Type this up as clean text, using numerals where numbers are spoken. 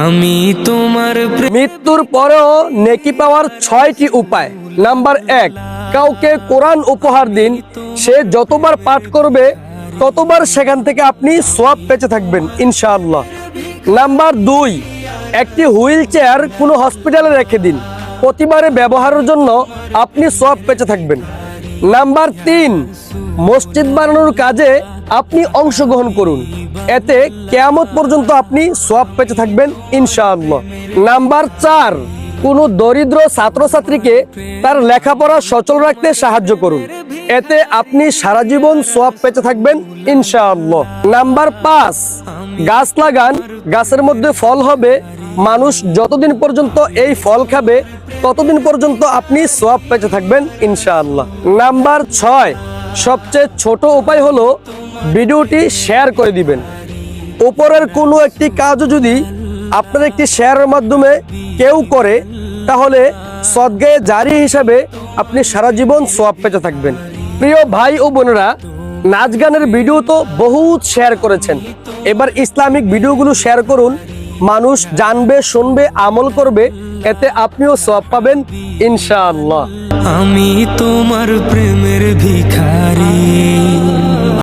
আমি তোমার মৃত্যুর পরেও নেকি পাওয়ার 6টি উপায়। নাম্বার 1, কাউকে কোরআন উপহার দিন। সে যতবার পাঠ করবে ততবার সেখান থেকে আপনি সওয়াব পেতে থাকবেন ইনশাআল্লাহ। নাম্বার 2, একটি হুইল চেয়ার কোনো হসপিটালে রেখে দিন। প্রতিবারে ব্যবহারের জন্য আপনি সওয়াব পেতে থাকবেন। নাম্বার 3, মসজিদ বানানোর কাজে আপনি অংশগ্রহণ করুন। এতে কিয়ামত পর্যন্ত আপনি সওয়াব পেতে থাকবেন ইনশাআল্লাহ। নাম্বার 4, কোনো দরিদ্র ছাত্রছাত্রীকে তার লেখাপড়া সচল রাখতে সাহায্য করুন। এতে আপনি সারা জীবন সওয়াব পেতে থাকবেন ইনশাআল্লাহ। নাম্বার 5, গাছ লাগান, গাছের মধ্যে ফল হবে। মানুষ যতদিন পর্যন্ত এই ফল খাবে ততদিন পর্যন্ত আপনি সওয়াব পেতে থাকবেন ইনশাআল্লাহ। নাম্বার 6, সবচেয়ে ছোট উপায় হলো ভিডিওটি শেয়ার করে দিবেন। উপরের কোনো একটি কাজও যদি আপনার একটি শেয়ারের মাধ্যমে কেউ করে তাহলে সদগায়ে জারি হিসাবে আপনি সারা জীবন সওয়াব পেতে থাকবেন। প্রিয় ভাই ও বোনেরা, নাচ গানের ভিডিও তো বহুত শেয়ার করেছেন, এবার ইসলামিক ভিডিওগুলো শেয়ার করুন। মানুষ জানবে, শুনবে, আমল করবে, এতে আপনিও সওয়াব পাবেন ইনশাআল্লাহ। আমি তোমার প্রেমের ভিখারি।